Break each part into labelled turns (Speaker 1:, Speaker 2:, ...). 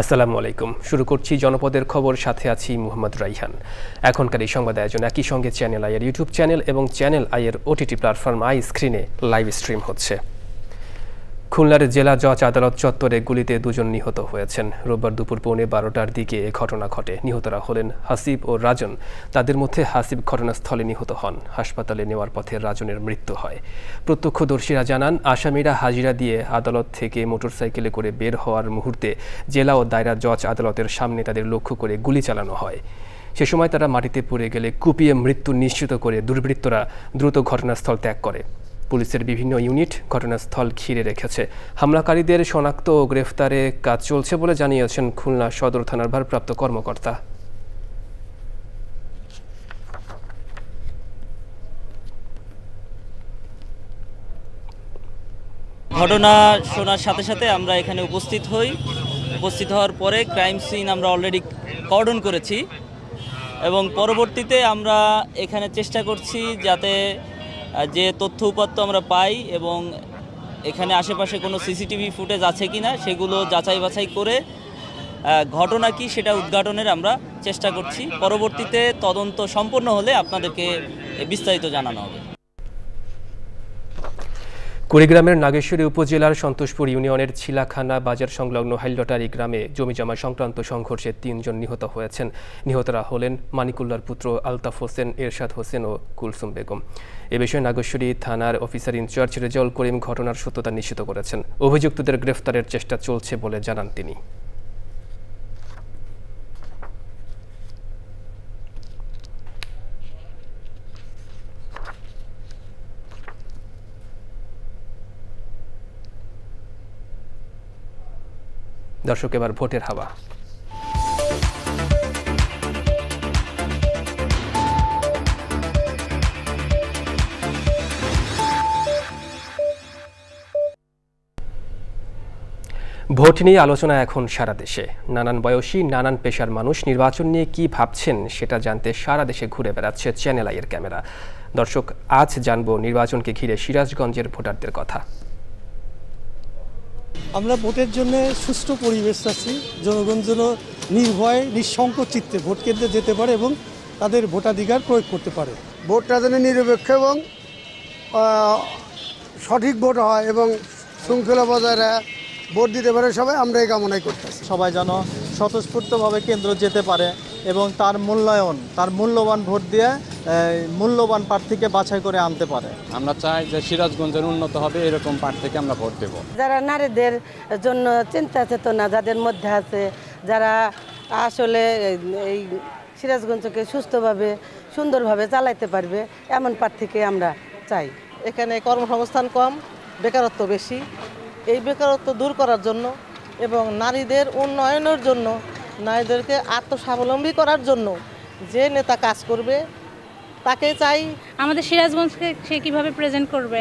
Speaker 1: আসসালামু আলাইকুম। শুরু করছি জনপদের খবর, সাথে আছি মোহাম্মদ রাইহান। এখনকার এই সংবাদ আয়োজন একই সঙ্গে চ্যানেল আইয়ের ইউটিউব চ্যানেল এবং চ্যানেল আইয়ের ওটিটি প্ল্যাটফর্ম আই স্ক্রিনে লাইভ স্ট্রিম হচ্ছে। খুলনার জেলা জজ আদালত চত্বরে গুলিতে দুজন নিহত হয়েছেন। রোববার দুপুর 12:15টার দিকে এ ঘটনা ঘটে। নিহতরা হলেন হাসিব ও রাজন। তাদের মধ্যে হাসিব ঘটনাস্থলে নিহত হন। হাসপাতালে নেওয়ার পথে রাজনের মৃত্যু হয়। প্রত্যক্ষদর্শীরা জানান, আসামিরা হাজিরা দিয়ে আদালত থেকে মোটরসাইকেলে করে বের হওয়ার মুহূর্তে জেলা ও দায়রা জজ আদালতের সামনে তাদের লক্ষ্য করে গুলি চালানো হয়। সে সময় তারা মাটিতে পড়ে গেলে কুপিয়ে মৃত্যু নিশ্চিত করে দুর্বৃত্তরা দ্রুত ঘটনাস্থল ত্যাগ করে। পুলিশের বিভিন্ন ইউনিট ঘটনাস্থল ঘিরে রেখেছে। হামলাকারীদের শনাক্ত ও গ্রেফতারে কাজ চলছে বলে জানিয়েছেন খুলনা সদর থানার ভারপ্রাপ্ত কর্মকর্তা।
Speaker 2: ঘটনা শোনার সাথে সাথে আমরা এখানে উপস্থিত হই। উপস্থিত হওয়ার পরে ক্রাইম সিন আমরা অলরেডি কর্ডন করেছি এবং পরবর্তীতে আমরা এখানে চেষ্টা করছি যাতে যে তথ্য উপাত্ত আমরা পাই এবং এখানে আশেপাশে কোনো সিসিটিভি ফুটেজ আছে কি না সেগুলো যাচাই বাছাই করে ঘটনা কি সেটা উদ্ঘাটনের আমরা চেষ্টা করছি। পরবর্তীতে তদন্ত সম্পন্ন হলে আপনাদেরকে বিস্তারিত জানানো হবে।
Speaker 1: কুড়িগ্রামের নাগেশ্বরী উপজেলার সন্তোষপুর ইউনিয়নের ছিলাখানা বাজার সংলগ্ন হাইলটারি গ্রামে জমিজমা সংক্রান্ত সংঘর্ষে 3 জন নিহত হয়েছেন। নিহতরা হলেন মানিকুল্লার পুত্র আলতাফ হোসেন, এরশাদ হোসেন ও কুলসুম বেগম। এ বিষয়ে নাগেশ্বরী থানার অফিসার ইনচার্জ রেজাউল করিম ঘটনার সত্যতা নিশ্চিত করেছেন। অভিযুক্তদের গ্রেফতারের চেষ্টা চলছে বলে জানান তিনি। দর্শক, এবার ভোটের হাওয়া। ভোট নিয়ে আলোচনা এখন সারা দেশে। নানান বয়সী, নানান পেশার মানুষ নির্বাচন নিয়ে কি ভাবছেন সেটা জানতে সারা দেশে ঘুরে বেড়াচ্ছে চ্যানেল আইয়ের ক্যামেরা। দর্শক, আজ জানবো নির্বাচনকে ঘিরে সিরাজগঞ্জের ভোটারদের কথা।
Speaker 3: আমরা ভোটের জন্য সুষ্ঠু পরিবেশ চাচ্ছি। জনগণ যেন নির্ভয়ে নিঃসংকোচ চিত্তে ভোট কেন্দ্রে যেতে পারে এবং তাদের ভোটাধিকার প্রয়োগ করতে পারে।
Speaker 4: ভোটটা যেন নিরপেক্ষ এবং সঠিক ভোট হয় এবং শৃঙ্খলা বজায় ভোট দিতে পারে সবাই, আমরা এই কামনাই করতেছি।
Speaker 5: সবাই যেন স্বতঃস্ফূর্তভাবে কেন্দ্র যেতে পারে এবং তার মূল্যায়ন, তার মূল্যবান ভোট দিয়ে মূল্যবান প্রার্থীকে বাছাই করে আনতে পারে।
Speaker 6: আমরা চাই যে সিরাজগঞ্জের উন্নত হবে, এরকম প্রার্থীকে আমরা ভোট দেব।
Speaker 7: যারা নারীদের জন্য চিন্তা চেতনা যাদের মধ্যে আছে, যারা আসলে এই সিরাজগঞ্জকে সুস্থভাবে সুন্দরভাবে চালাইতে পারবে, এমন প্রার্থীকে আমরা চাই।
Speaker 8: এখানে কর্মসংস্থান কম, বেকারত্ব বেশি। এই বেকারত্ব দূর করার জন্য এবং নারীদের উন্নয়নের জন্য, নারীদেরকে আত্মস্বাবলম্বী করার জন্য যে নেতা কাজ করবে তাকে চাই।
Speaker 9: আমাদের সিরাজগঞ্জকে সে কীভাবে প্রেজেন্ট করবে,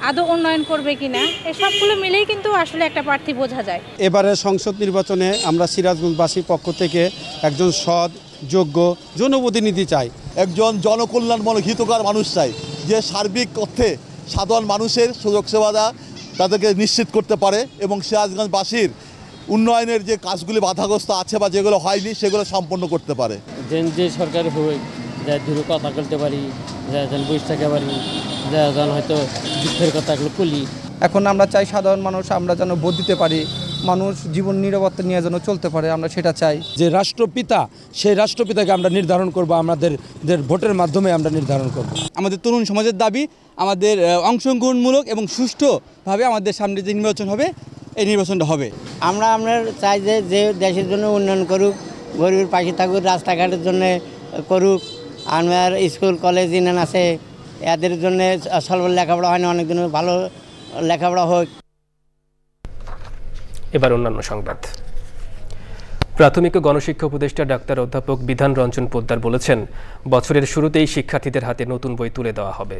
Speaker 9: আদৌ উন্নয়ন করবে কিনা, এই সবগুলো মিলেই কিন্তু আসলে একটা প্রার্থী বোঝা যায়।
Speaker 3: এবারে সংসদ নির্বাচনে আমরা সিরাজগঞ্জবাসীর পক্ষ থেকে একজন সৎ, যোগ্য জনপ্রতিনিধি চাই।
Speaker 10: একজন জনকল্যাণমূলক হিতকর মানুষ চাই, যে সার্বিক অর্থে সাধারণ মানুষের সুযোগ সুবিধা তাদেরকে নিশ্চিত করতে পারে এবং সিরাজগঞ্জবাসীর উন্নয়নের যে কাজগুলি বাধাগ্রস্ত আছে বা যেগুলো হয়নি সেগুলো সম্পন্ন করতে পারে।
Speaker 11: যে সরকার হয়ে যা দূরে কথা বলতে পারি, যেন বসে থাকতে পারি, যেন হয়তো দুঃখের কথাগুলো বলি।
Speaker 5: এখন আমরা চাই সাধারণ মানুষ আমরা যেন ভোট দিতে পারি, মানুষ জীবন নিরাপত্তা নিয়ে যেন চলতে পারে, আমরা সেটা চাই।
Speaker 12: যে রাষ্ট্রপিতা, সেই রাষ্ট্রপিতাকে আমরা নির্ধারণ করব, আমাদের ভোটের মাধ্যমে আমরা নির্ধারণ করব।
Speaker 13: আমাদের তরুণ সমাজের দাবি আমাদের অংশগ্রহণমূলক এবং সুষ্ঠুভাবে আমাদের সামনে যে নির্বাচন হবে, এই নির্বাচনটা হবে।
Speaker 14: আমরা চাই যে দেশের জন্য উন্নয়ন করুক, গরিবের পাশে থাকুক, রাস্তাঘাটের জন্য করুক। আমার স্কুল কলেজ ইউনিয়ন আছে, এদের জন্য স্বল্প লেখাপড়া হয় না, অনেকদিন ভালো লেখাপড়া হোক।
Speaker 1: এবার অন্যান্য সংবাদ। প্রাথমিক ও গণশিক্ষা উপদেষ্টা ডাক্তার অধ্যাপক বিধান রঞ্জন পোদ্দার বলেছেন, বছরের শুরুতেই শিক্ষার্থীদের হাতে নতুন বই তুলে দেওয়া হবে।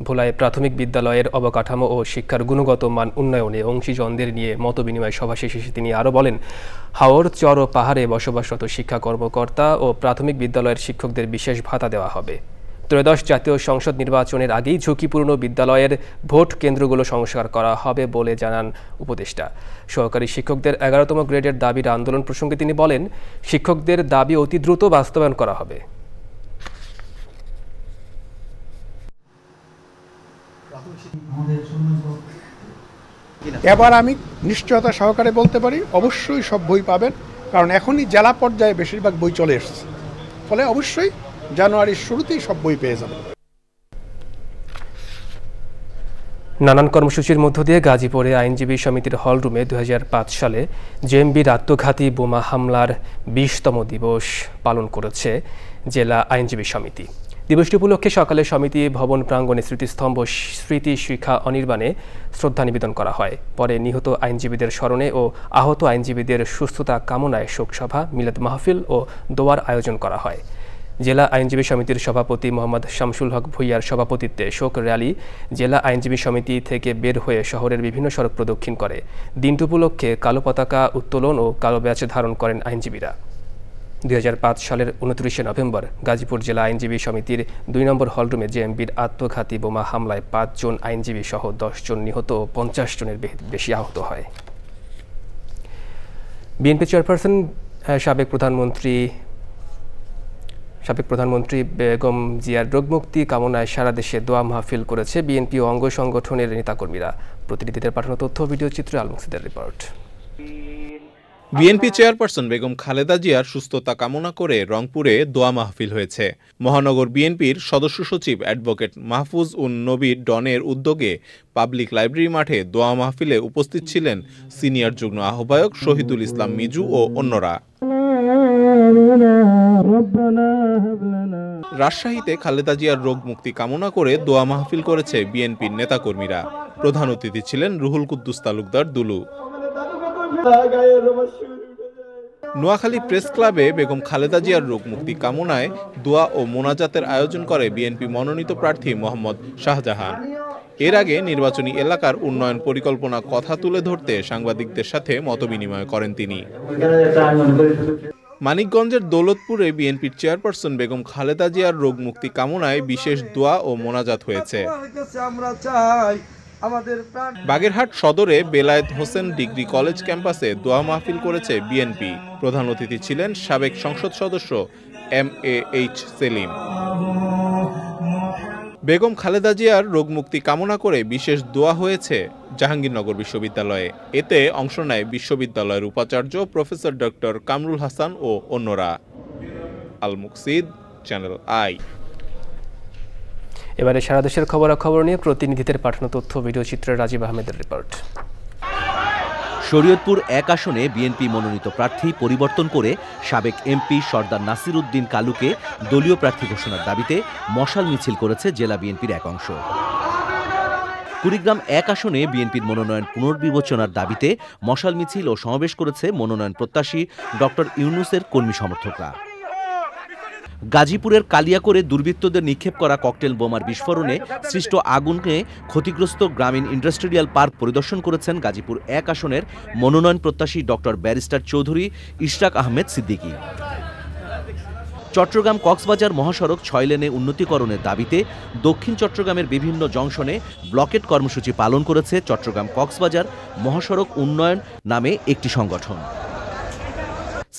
Speaker 1: ভোলায় প্রাথমিক বিদ্যালয়ের অবকাঠামো ও শিক্ষার গুণগত মান উন্নয়নে অংশীজনদের নিয়ে মতবিনিময় সভা শেষে তিনি আরও বলেন, হাওর, চর ও পাহাড়ে বসবাসরত শিক্ষা কর্মকর্তা ও প্রাথমিক বিদ্যালয়ের শিক্ষকদের বিশেষ ভাতা দেওয়া হবে। ত্রয়োদশ জাতীয় সংসদ নির্বাচনের আগেই ঝুঁকিপূর্ণ বিদ্যালয়ের ভোট কেন্দ্রগুলো সংস্কার করা হবে বলে জানান উপদেষ্টা। সহকারী শিক্ষকদের 11তম গ্রেডের দাবির আন্দোলন প্রসঙ্গে তিনি বলেন, শিক্ষকদের দাবি অতি দ্রুত বাস্তবায়ন করা হবে।
Speaker 15: এবার আমি নিশ্চয়তা সহকারে বলতে পারি অবশ্যই সব বই পাবেন, কারণ এখনই জেলা পর্যায়ে বেশিরভাগ বই চলে এসেছে, ফলে অবশ্যই জানুয়ারির শুরুতেই সব বই পেয়ে যাবেন।
Speaker 1: নানান কর্মসূচির মধ্য দিয়ে গাজীপুরে আইনজীবী সমিতির হলরুমে 2005 সালে জেএমবির আত্মঘাতী বোমা হামলার 20তম দিবস পালন করেছে জেলা আইনজীবী সমিতি। দিবসটি উপলক্ষে সকালে সমিতি ভবন প্রাঙ্গণে স্মৃতিস্তম্ভ স্মৃতি শিখা অনির্বাণে শ্রদ্ধা নিবেদন করা হয়। পরে নিহত আইনজীবীদের স্মরণে ও আহত আইনজীবীদের সুস্থতা কামনায় শোকসভা, মিলাদ মাহফিল ও দোয়ার আয়োজন করা হয়। জেলা আইনজীবী সমিতির সভাপতি মোহাম্মদ শামসুল হক ভূঁইয়ার সভাপতিত্বে শোক র্যালি জেলা আইনজীবী সমিতি থেকে বের হয়ে শহরের বিভিন্ন সড়ক প্রদক্ষিণ করে। দিনটি উপলক্ষে কালো পতাকা উত্তোলন ও কালো ব্যাচ ধারণ করেন আইনজীবীরা। 2005 সালের 29শে নভেম্বর গাজীপুর জেলা আইনজীবী সমিতির 2 নম্বর হলরুমে জেএমবির আত্মঘাতী বোমা হামলায় 5 জন আইনজীবী সহ 10 জন নিহত ও 50 জনের বেশি আহত হয়। বিএনপি চেয়ারপারসন সাবেক প্রধানমন্ত্রী বেগম জিয়ার রোগমুক্তি কামনায় সারা দেশে দোয়া মাহফিল করেছে বিএনপি ও অঙ্গ সংগঠনের নেতাকর্মীরা। প্রতিনিধিদের পাঠানো তথ্য ভিডিও চিত্রে আলমুকসিদের report.
Speaker 16: BNP chairperson Begum Khaleda জিয়ার সুস্থতা কামনা করে রংপুরে দোয়া মাহফিল হয়েছে। মহানগর বিএনপির সদস্য সচিব অ্যাডভোকেট মাহফুজ উন নবী ডনের উদ্যোগে পাবলিক লাইব্রেরি মাঠে দোয়া মাহফিলে উপস্থিত ছিলেন সিনিয়র যুগ্ম আহ্বায়ক শহীদুল ইসলাম মিজু ও অন্যরা। রাজশাহীতে খালেদা জিয়ার রোগ মুক্তি কামনা করে দোয়া মাহফিল করেছে বিএনপির নেতাকর্মীরা। প্রধান অতিথি ছিলেন রুহুল কুদ্দুস তালুকদার দুলু। নোয়াখালী প্রেস ক্লাবে বেগম খালেদা জিয়ার রোগ মুক্তি কামনায় দোয়া ও মোনাজাতের আয়োজন করে বিএনপি মনোনীত প্রার্থী মোহাম্মদ শাহজাহান। এর আগে নির্বাচনী এলাকার উন্নয়ন পরিকল্পনা কথা তুলে ধরতে সাংবাদিকদের সাথে মতবিনিময় করেন তিনি। মানিকগঞ্জের দৌলতপুরে বিএনপির চেয়ারপারসন বেগম খালেদা জিয়ার রোগ মুক্তি কামনায় বিশেষ দোয়া ও মোনাজাত হয়েছে। বাগেরহাট সদরে বেলায়েত হোসেন ডিগ্রি কলেজ ক্যাম্পাসে দোয়া মাহফিল করেছে বিএনপি। প্রধান অতিথি ছিলেন সাবেক সংসদ সদস্য MAH সেলিম। বেগম খালেদা জিয়ার রোগ মুক্তি কামনা করে বিশেষ দোয়া হয়েছে জাহাঙ্গীরনগর বিশ্ববিদ্যালয়ে। এতে অংশ নেয় বিশ্ববিদ্যালয়ের উপাচার্য প্রফেসর ডক্টর কামরুল হাসান ও অন্যরা। আল মুকসিদ, চ্যানেল আই।
Speaker 1: এবারে সারা দেশের খবরাখবর নিয়ে প্রতিনিধিদের পাঠানো তথ্য ভিডিও চিত্রে রাজীব আহমেদের রিপোর্ট।
Speaker 17: শরীয়তপুর 1 আসনে বিএনপি মনোনীত প্রার্থী পরিবর্তন করে সাবেক এমপি সর্দার নাসির উদ্দিন কালুকে দলীয় প্রার্থী ঘোষণার দাবিতে মশাল মিছিল করেছে জেলা বিএনপির এক অংশ। কুড়িগ্রাম 1 আসনে বিএনপির মনোনয়ন পুনর্বিবেচনার দাবিতে মশাল মিছিল ও সমাবেশ করেছে মনোনয়ন প্রত্যাশী ডক্টর ইউনুসের কর্মী সমর্থকরা। গাজীপুরের কালিয়াকোরে দুর্বৃত্তদের নিক্ষেপ করা ককটেল বোমার বিস্ফোরণে সৃষ্ট আগুনে ক্ষতিগ্রস্ত গ্রামীণ ইন্ডাস্ট্রিয়াল পার্ক পরিদর্শন করেছেন গাজীপুর 1 আসনের মনোনয়ন প্রত্যাশী ডক্টর ব্যারিস্টার চৌধুরী ইশরাক আহমেদ সিদ্দিকী। চট্টগ্রাম কক্সবাজার মহাসড়ক 6 লেনে উন্নতিকরণের দাবিতে দক্ষিণ চট্টগ্রামের বিভিন্ন জংশনে ব্লকেট কর্মসূচি পালন করেছে চট্টগ্রাম কক্সবাজার মহাসড়ক উন্নয়ন নামে একটি সংগঠন।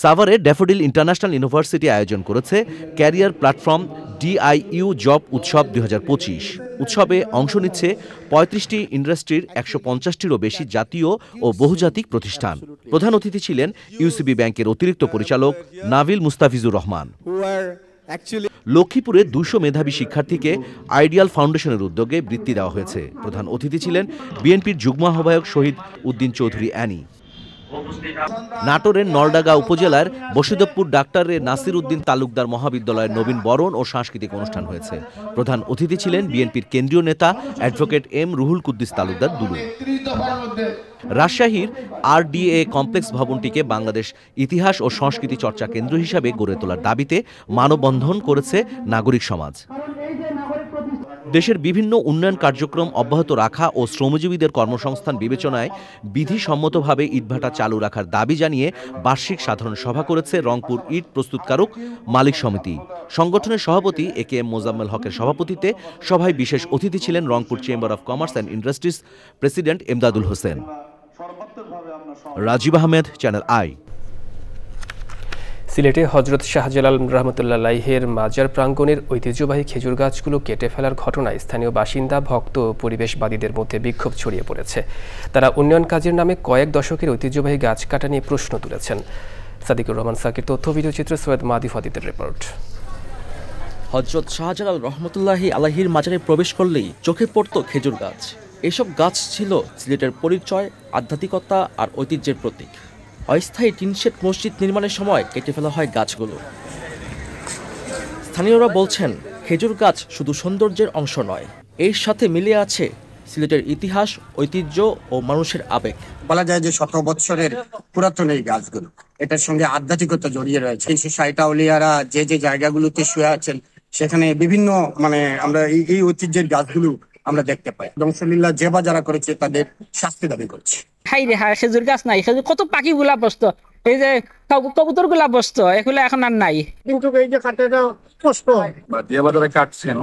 Speaker 17: সাভারে ড্যাফোডিল ইন্টারন্যাশনাল ইউনিভার্সিটি আয়োজন করেছে ক্যারিয়ার প্ল্যাটফর্ম DIU জব উৎসব 2025। উৎসবে অংশ নিচ্ছে 35টি ইন্ডাস্ট্রির 150টিরও বেশি জাতীয় ও বহুজাতিক প্রতিষ্ঠান। প্রধান অতিথি ছিলেন ইউসিবি ব্যাংকের অতিরিক্ত পরিচালক নাভিল মুস্তাফিজুর রহমান। লক্ষ্মীপুরে 200 মেধাবী শিক্ষার্থীকে আইডিয়াল ফাউন্ডেশনের উদ্যোগে বৃত্তি দেওয়া হয়েছে। প্রধান অতিথি ছিলেন বিএনপির যুগ্ম আহ্বায়ক শহীদ উদ্দিন চৌধুরী অ্যানি। নাটোরের নলডাঙ্গা উপজেলার বসিদপুর ডাক্তারে নাসির উদ্দিন তালুকদার মহাবিদ্যালয়ের নবীন বরণ ও সাংস্কৃতিক অনুষ্ঠান হয়েছে। প্রধান অতিথি ছিলেন বিএনপির কেন্দ্রীয় নেতা অ্যাডভোকেট M রুহুল কুদ্দুস তালুকদার দুলু। রাজশাহীর RDA কমপ্লেক্স ভবনটিকে বাংলাদেশ ইতিহাস ও সংস্কৃতি চর্চা কেন্দ্র হিসাবে গড়ে তোলার দাবিতে মানববন্ধন করেছে নাগরিক সমাজ। দেশের বিভিন্ন উন্নয়ন কার্যক্রম অব্যাহত রাখা ও শ্রমজীবীদের কর্মসংস্থান বিবেচনায় বিধিসম্মতভাবে ইটভাটা চালু রাখার দাবি জানিয়ে বার্ষিক সাধারণ সভা করেছে রংপুর ইট প্রস্তুতকারক মালিক সমিতি। সংগঠনের সভাপতি একেএম মোজাম্মেল হকের সভাপতিত্বে সভায় বিশেষ অতিথি ছিলেন Rangpur chamber of commerce and industries president Emdadul Hossain. Rajib Ahmed, channel i.
Speaker 1: সিলেটে হযরত শাহজালাল রহমতুল্লাহির মাজার প্রাঙ্গণের ঐতিহ্যবাহী খেজুর গাছগুলো কেটে ফেলার ঘটনায় স্থানীয় বাসিন্দা, ভক্ত ও পরিবেশবাদীদের মধ্যে বিক্ষোভ ছড়িয়ে পড়েছে। তারা উন্নয়ন কাজের নামে কয়েক দশকের ঐতিহ্যবাহী গাছ কাটা নিয়ে প্রশ্ন তুলেছেন। সাদিকুর রহমান সাকির তথ্য, ভিডিওচিত্রে সৈয়দ মাদি ফাদিদের রিপোর্ট।
Speaker 18: হযরত শাহজালাল রহমতুল্লাহি আলাইহির মাজারে প্রবেশ করলেই চোখে পড়ত খেজুর গাছ। এসব গাছ ছিল সিলেটের পরিচয়, আধ্যাত্মিকতা আর ঐতিহ্যের প্রতীক। অস্থায়ী টিনশেড মসজিদ নির্মাণের সময় কেটে ফেলা হয় গাছগুলো। স্থানীয়রা বলছেন, খেজুর গাছ শুধু সৌন্দর্যের অংশ নয়, এর সাথে মিলে আছে সিলেটের ইতিহাস, ঐতিহ্য ও মানুষের আবেগ।
Speaker 19: বলা যায় যে 17 বছরের পুরাতন এই গাছগুলো, এটার সঙ্গে আধ্যাত্মিকতা জড়িয়ে রয়েছে। 360 আউলিয়ারা যে যে জায়গাগুলোতে শুয়ে আছেন, সেখানে বিভিন্ন আমরা এই ঐতিহ্যের গাছগুলো আমরা দেখতে পাই। ধ্বংসলীলা যে বা যারা করেছে তাদের শাস্তি দাবি করছে।
Speaker 20: হাই রে হাই, খেজুর গাছ নাই, খেজুর কত পাখি গুলা বসতো, এই যে কবুতর গুলা বসতো, এগুলো এখন আর নাই।
Speaker 19: কিন্তু এই যে কাটাটা কষ্ট হয়
Speaker 21: বা যে বা যারা কাটছেন,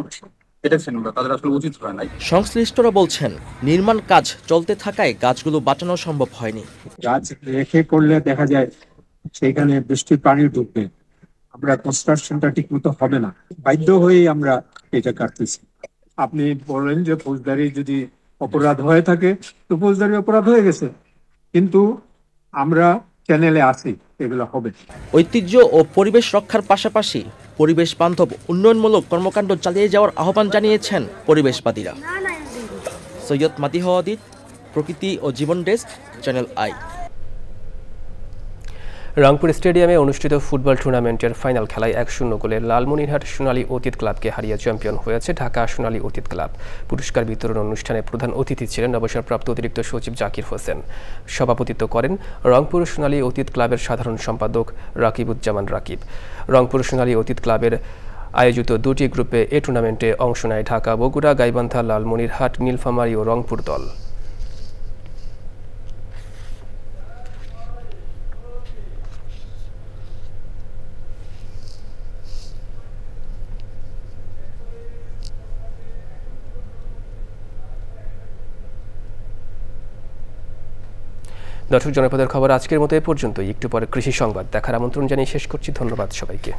Speaker 21: কেটেছেন, তাদের আসলে উচিত হয় নাই।
Speaker 18: সংশ্লিষ্টরা বলছেন, নির্মাণ কাজ চলতে থাকায় গাছগুলো বাঁচানো সম্ভব হয়নি।
Speaker 22: গাছ রেখে করলে দেখা যায় সেখানে বৃষ্টির পানি ঢুকবে, আমরা কনস্ট্রাকশনটা ঠিক মতো হবে না, বাধ্য হয়েই আমরা এটা কাটতেছি। আপনি বলেন যে ফৌজদারি যদি অপরাধ হয়ে থাকে, তো ফৌজদারি অপরাধ হয়ে গেছে, কিন্তু আমরা চ্যানেলে আসি, এগুলো হবে।
Speaker 18: ঐতিহ্য ও পরিবেশ রক্ষার পাশাপাশি পরিবেশ বান্ধব উন্নয়নমূলক কর্মকাণ্ড চালিয়ে যাওয়ার আহ্বান জানিয়েছেন পরিবেশবাদীরা। সৈয়দ মাদি ফাদিদ, প্রকৃতি ও জীবন ডেস্ক, চ্যানেল আই।
Speaker 1: রংপুর স্টেডিয়ামে অনুষ্ঠিত ফুটবল টুর্নামেন্টের ফাইনাল খেলায় 1-0 গোলে লালমনিরহাট সোনালী অতীত ক্লাবকে হারিয়ে চ্যাম্পিয়ন হয়েছে ঢাকা সোনালী অতীত ক্লাব। পুরস্কার বিতরণ অনুষ্ঠানে প্রধান অতিথি ছিলেন অবসরপ্রাপ্ত অতিরিক্ত সচিব জাকির হোসেন। সভাপতিত্ব করেন রংপুর সোনালী অতীত ক্লাবের সাধারণ সম্পাদক রাকিবুজ্জামান রাকিব। রংপুর সোনালী অতীত ক্লাবের আয়োজিত 2টি গ্রুপে এ টুর্নামেন্টে অংশ নেয় ঢাকা, বগুড়া, গাইবান্ধা, লালমনিরহাট, নীলফামারী ও রংপুর দল। দর্শক, জনপদের খবর আজকের মতো এ পর্যন্তই। একটু পরে কৃষি সংবাদ দেখার আমন্ত্রণ জানিয়ে শেষ করছি। ধন্যবাদ সবাইকে।